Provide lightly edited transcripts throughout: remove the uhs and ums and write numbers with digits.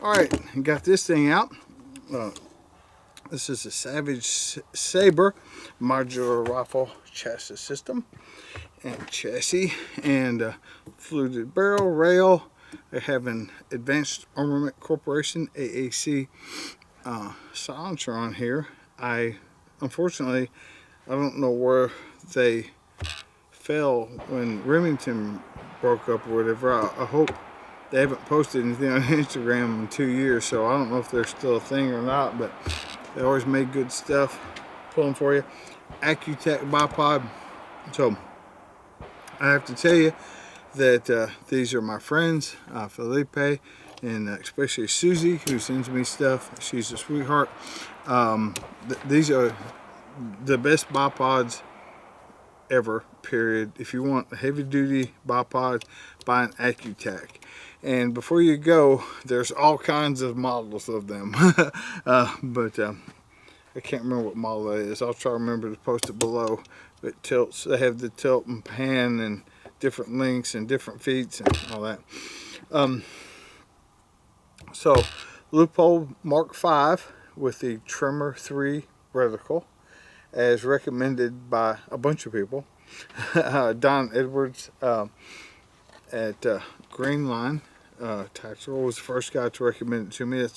Alright, got this thing out. This is a Savage Saber modular rifle chassis system and chassis and fluted barrel rail. They have an Advanced Armament Corporation AAC silencer on here. Unfortunately, I don't know where they fell when Remington broke up or whatever. I hope they haven't posted anything on Instagram in 2 years, so I don't know if they're still a thing or not, but they always made good stuff. Pulling for you. Accu-Tac bipod. So I have to tell you that these are my friends, Felipe, and especially Susie, who sends me stuff. She's a sweetheart. These are the best bipods ever, period. If you want a heavy duty bipod, buy an Accu-Tac. And before you go, there's all kinds of models of them. But I can't remember what model that is. I'll try to remember to post it below. It tilts. They have the tilt and pan and different lengths and different feet and all that. So Loophole Mark V with the Tremor 3 reticle, as recommended by a bunch of people. Don Edwards at Green Line Tactical was the first guy to recommend it to me.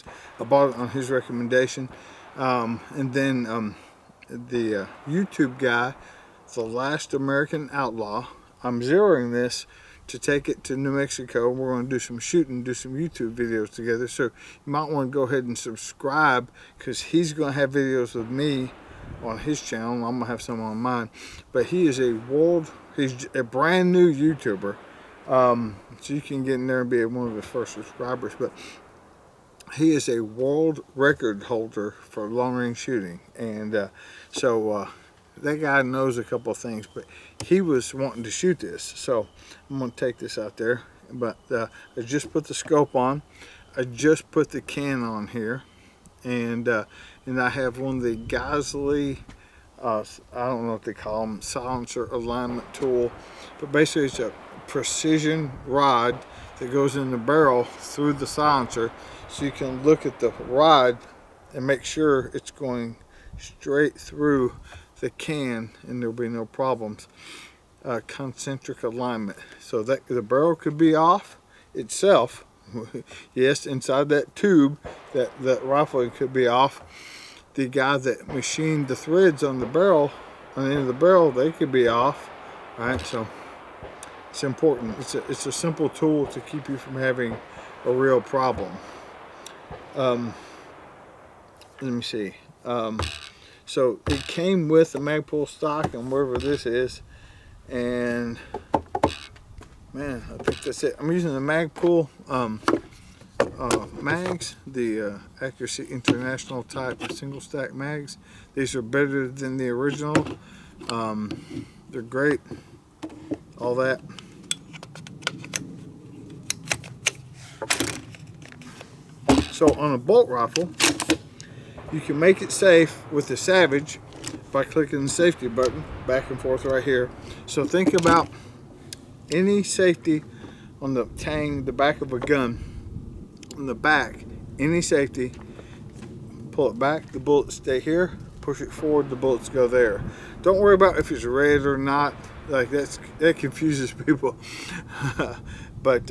I bought it on his recommendation. And then the YouTube guy, The Last American Outlaw. I'm zeroing this to take it to New Mexico. We're going to do some shooting, do some YouTube videos together. So you might want to go ahead and subscribe, because he's going to have videos with me on his channel. I'm going to have some on mine. But he is he's a brand new YouTuber. So you can get in there and be one of the first subscribers. But he is a world record holder for long range shooting. And so that guy knows a couple of things, but he was wanting to shoot this. So I'm going to take this out there. But I just put the scope on. I just put the can on here. And I have one of the Geisley, I don't know what they call them, silencer alignment tool. But basically it's a precision rod that goes in the barrel through the silencer, so you can look at the rod and make sure it's going straight through the can and there'll be no problems. Concentric alignment, so that the barrel could be off itself. Yes, inside that tube, that rifle could be off. The guy that machined the threads on the barrel, on the end of the barrel, they could be off. Right, so it's important. It's a simple tool to keep you from having a real problem. Let me see. So it came with the Magpul stock and wherever this is, and man, I think that's it. I'm using the Magpul mags, the Accuracy International type single stack mags. These are better than the original. They're great. All that. So on a bolt rifle, you can make it safe with the Savage by clicking the safety button back and forth right here. So think about any safety on the tang, the back of a gun, on the back, any safety, pull it back, the bullets stay here, push it forward, the bullets go there. Don't worry about if it's red or not. Like that confuses people. But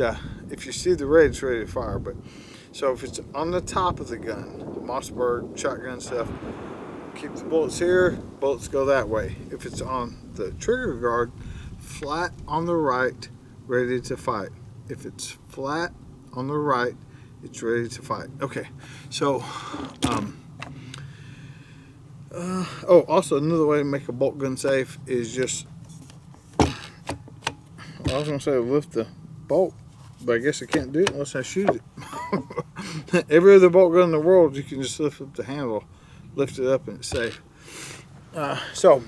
if you see the red, it's ready to fire. But so if it's on the top of the gun, Mossberg shotgun stuff, keep the bullets here, bullets go that way. If it's on the trigger guard, flat on the right, ready to fight. If it's flat on the right, it's ready to fight. Okay, so oh, also another way to make a bolt gun safe is just, I was gonna say lift the bolt, but I guess I can't do it unless I shoot it. Every other bolt gun in the world, you can just lift up the handle, lift it up, and it's safe. So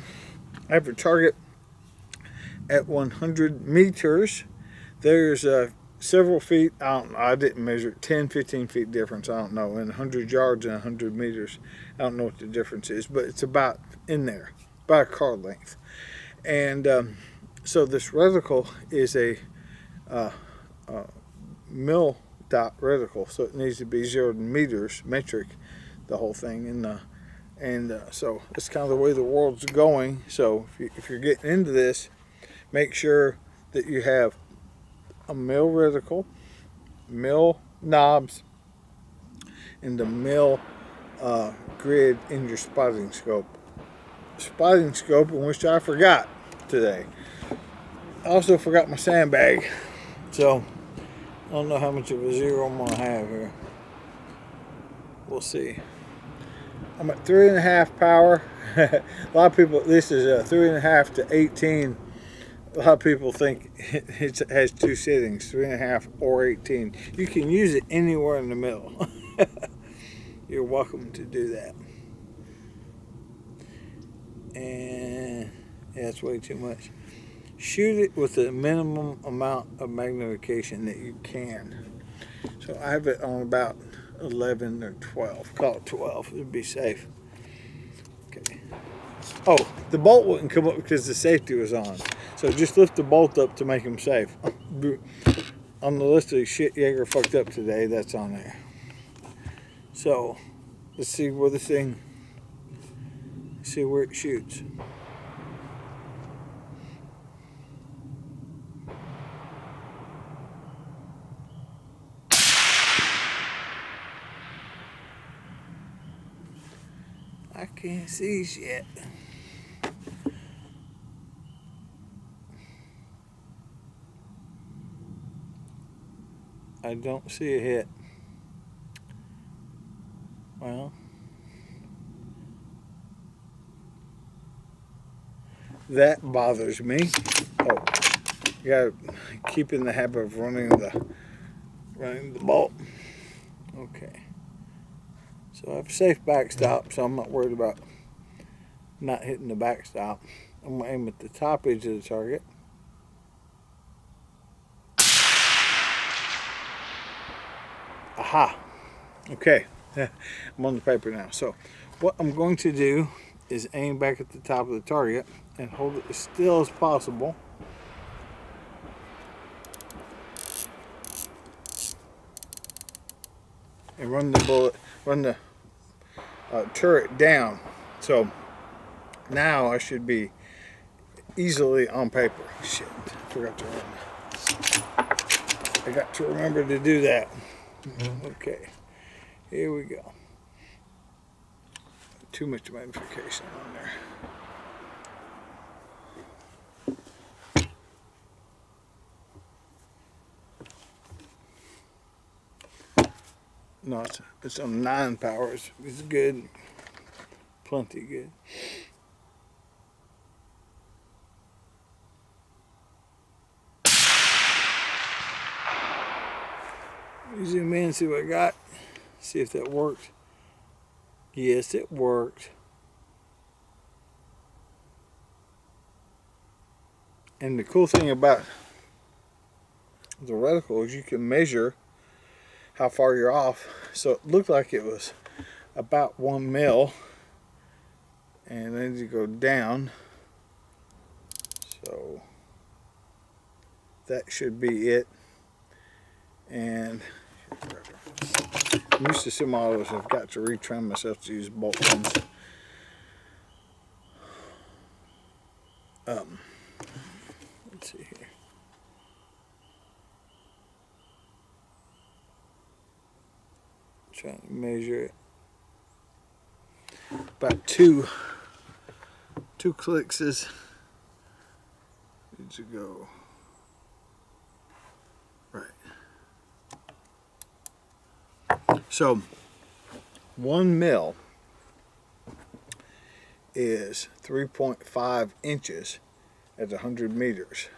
I have a target at 100 meters. There's several feet, I didn't measure it, 10, 15 feet difference, I don't know, in 100 yards and 100 meters. I don't know what the difference is, but it's about in there, about a car length. And so this reticle is a mil dot reticle, so it needs to be 0 meters metric, the whole thing. And so it's kind of the way the world's going. So if you're getting into this, make sure that you have a mil reticle, mil knobs, and the mil grid in your spotting scope. Spotting scope, in which I forgot today. I also forgot my sandbag, so I don't know how much of a zero I'm gonna have here. We'll see. I'm at 3.5 power. A lot of people, this is 3.5 to 18. A lot of people think it has 2 settings, 3.5 or 18. You can use it anywhere in the middle. You're welcome to do that. And yeah, it's way too much. Shoot it with the minimum amount of magnification that you can. So I have it on about 11 or 12. Call it 12. It'd be safe. Okay. Oh, the bolt wouldn't come up because the safety was on. So just lift the bolt up to make him safe. On the list of shit Jaeger fucked up today, that's on there. So let's see where this thing, see where it shoots. I can't see shit. I don't see a hit. Well, that bothers me. Oh, you gotta keep in the habit of running the bolt. Okay. So I have a safe backstop, so I'm not worried about not hitting the backstop. I'm gonna aim at the top edge of the target. Aha. Okay. I'm on the paper now. So what I'm going to do is aim back at the top of the target and hold it as still as possible. And run the turret down. So now I should be easily on paper. Shit, I forgot to run. I got to remember to do that. Okay, here we go. Too much magnification on there. No, it's on 9 powers. It's good. Plenty good. Zoom in, see what I got. See if that worked. Yes, it worked. And the cool thing about the reticle is you can measure how far you're off. So it looked like it was about 1 mil. And then you go down. So that should be it. And I'm used to some autos. I've got to retrain myself to use bolt guns. Let's see here. Trying to measure it. About two clicks is needs to go right. So 1 mil is 3.5 inches at 100 meters,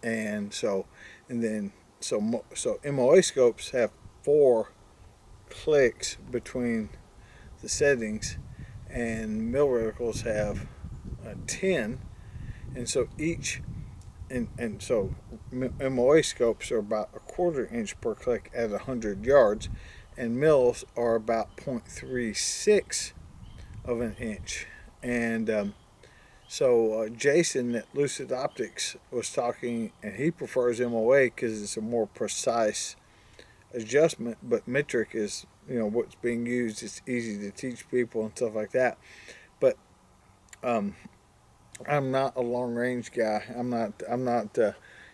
and so MOA scopes have 4 clicks between the settings, and mil reticles have 10, and so so MOA scopes are about 1/4 inch per click at 100 yards, and mils are about 0.36 of an inch. And so Jason at Lucid Optics was talking, and he prefers MOA because it's a more precise adjustment, but metric is, you know, what's being used. It's easy to teach people and stuff like that. But I'm not a long range guy. I'm not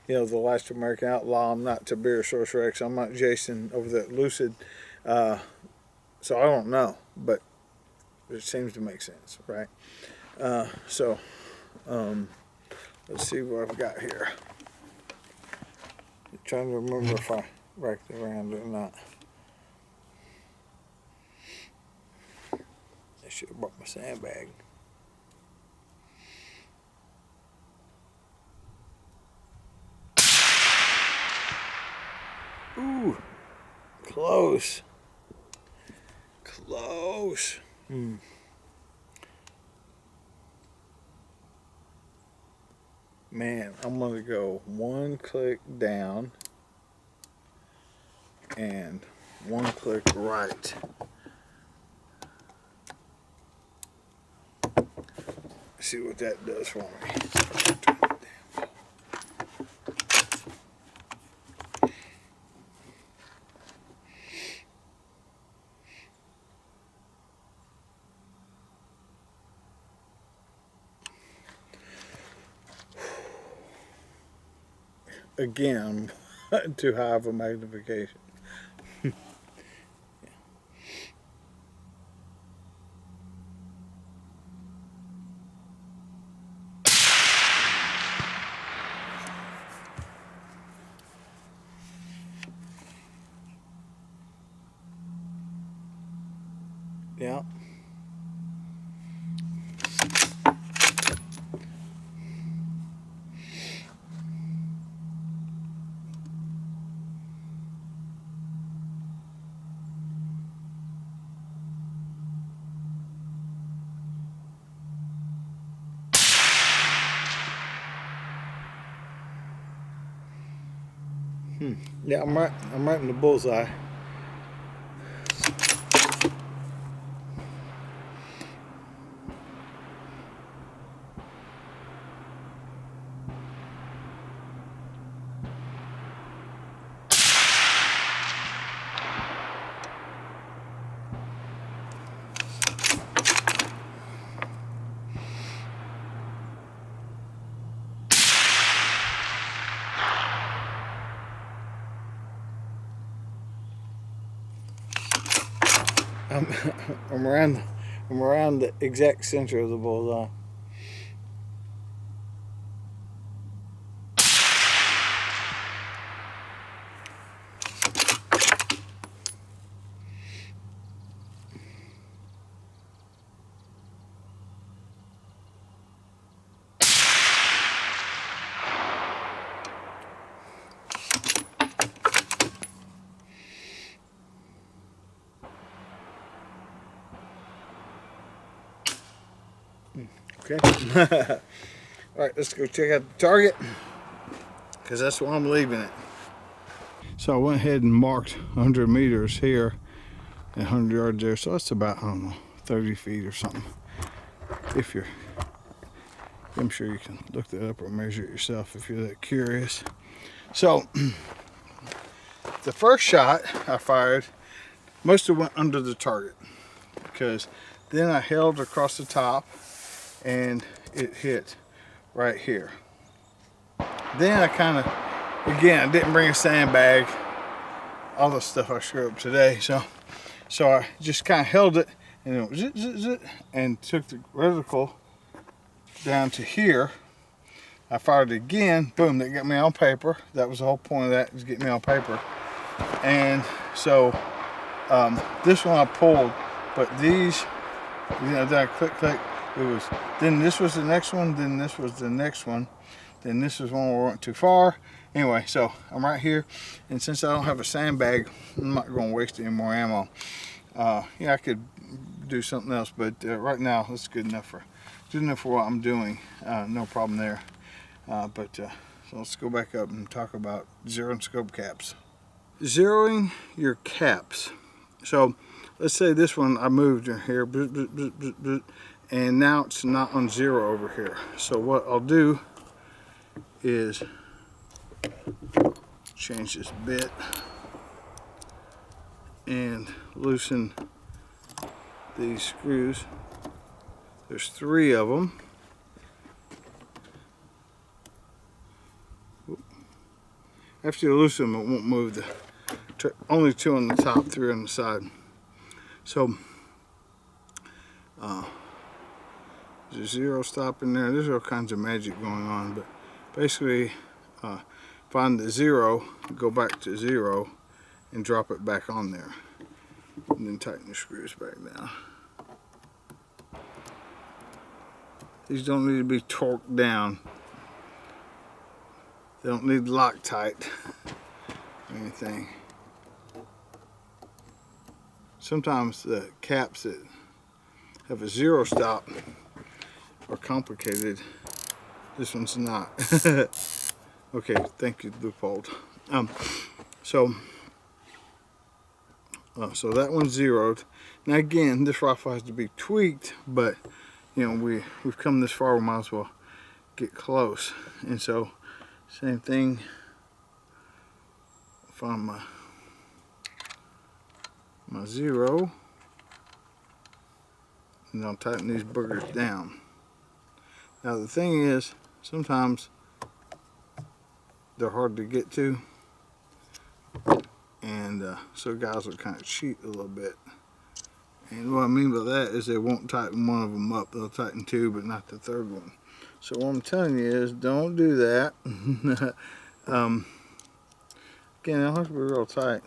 you know, the last American outlaw. I'm not Tiberius Rex. I'm not Jason over the Lucid. So I don't know, but it seems to make sense, right? So let's see what I've got here. I'm trying to remember if I racked around it or not. I should have brought my sandbag. Ooh, close. Close. Man, I'm going to go one click down and one click right. See what that does for me. Again, too high of a magnification. Yeah. Yeah, I'm right in the bullseye. I'm, I'm around the exact center of the bullseye. Okay. All right, let's go check out the target, because that's where I'm leaving it. So I went ahead and marked 100 meters here and 100 yards there. So that's about, I don't know, 30 feet or something. If you're, I'm sure you can look that up or measure it yourself if you're that curious. So the first shot I fired, most of it went under the target, because then I held across the top and it hit right here. Then I kind of, again, I didn't bring a sandbag, all the stuff I screwed up today, so I just kind of held it and it went zit, zit, zit, and took the reticle down to here. I fired it again, boom, that got me on paper. That was the whole point of that, was get me on paper. And so this one I pulled, but these, you know, then I click, it was, then this was the next one, then this was the next one, then this was one where we went too far. Anyway, so I'm right here, and since I don't have a sandbag, I'm not going to waste any more ammo. Yeah, I could do something else, but right now that's good enough for what I'm doing. No problem there. So let's go back up and talk about zeroing scope caps. Zeroing your caps. So let's say this one I moved in here, and now it's not on zero over here. So what I'll do is change this bit. and loosen these screws. There's 3 of them. After you loosen them, it won't move. Only 2 on the top, 3 on the side. So there's a 0 stop in there. There's all kinds of magic going on, but basically find the 0, go back to 0, and drop it back on there, and then tighten the screws back down. These don't need to be torqued down. They don't need Loctite or anything. Sometimes the caps that have a 0 stop are complicated. This one's not. Okay, thank you, Loophole. So that one's zeroed. Now again, this rifle has to be tweaked, but you know, we've come this far, we might as well get close. And so same thing, find my 0, and I'll tighten these boogers down. Now the thing is, sometimes they're hard to get to, and so guys will kind of cheat a little bit. And what I mean by that is they won't tighten one of them up, they'll tighten 2 but not the 3rd one. So what I'm telling you is, don't do that. Again, they'll have to be real tight,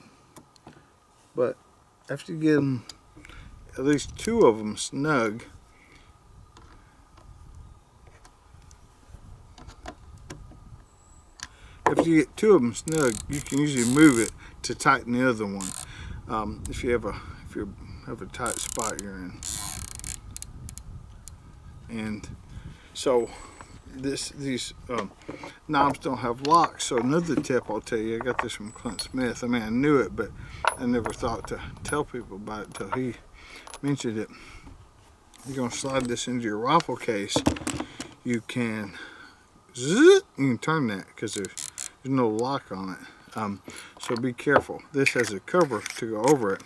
but after you get them, at least 2 of them snug, after you get 2 of them snug, you can usually move it to tighten the other one. If you have a tight spot you're in. And so these knobs don't have locks. So another tip I'll tell you, I got this from Clint Smith. I mean, I knew it, but I never thought to tell people about it until he mentioned it. You're gonna slide this into your rifle case. You can turn that because there's no lock on it. So be careful. This has a cover to go over it.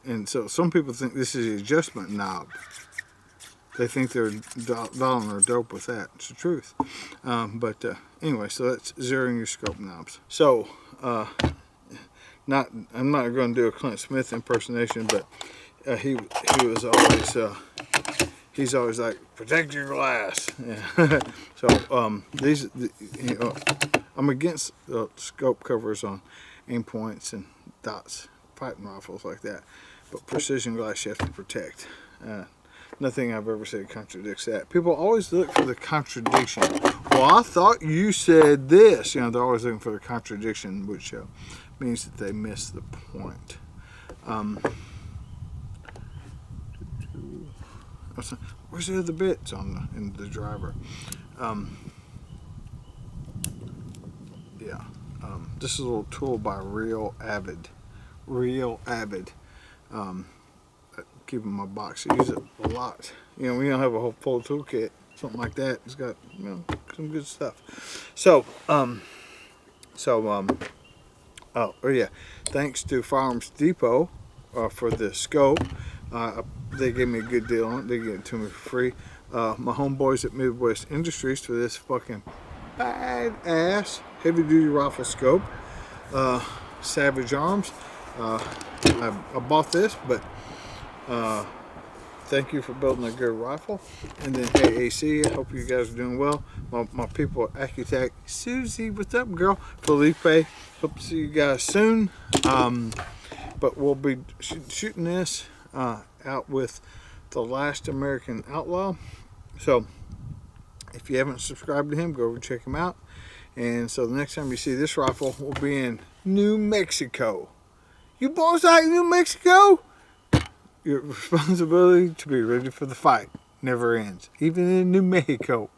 And so some people think this is the adjustment knob. They think they're dialing or dope with that. It's the truth. Anyway, so that's zeroing your scope knobs. So I'm not going to do a Clint Smith impersonation, but he was always he's always like, protect your glass. Yeah. So I'm against scope covers on aim points and dots, fighting rifles like that. But precision glass you have to protect. Nothing I've ever said contradicts that. People always look for the contradiction. Well, I thought you said this. You know, they're always looking for the contradiction, which means that they miss the point. Where's the other bits in the driver? This is a little tool by Real Avid. Keep in my box. I use it a lot. You know, we don't have a whole full toolkit, something like that. It's got, you know, some good stuff. So, oh yeah, thanks to Firearms Depot for the scope. They gave me a good deal on it. They gave it to me for free. My homeboys at Midwest Industries for this fucking badass heavy duty rifle scope. Savage Arms. I bought this, but thank you for building a good rifle. And then AAC, I hope you guys are doing well. My people at Accu-Tac, Susie, what's up, girl? Felipe, hope to see you guys soon. But we'll be shooting this out with The Last American Outlaw. So if you haven't subscribed to him, go over and check him out. And so the next time you see this rifle, we'll be in New Mexico. You boys like New Mexico? Your responsibility to be ready for the fight never ends, even in New Mexico.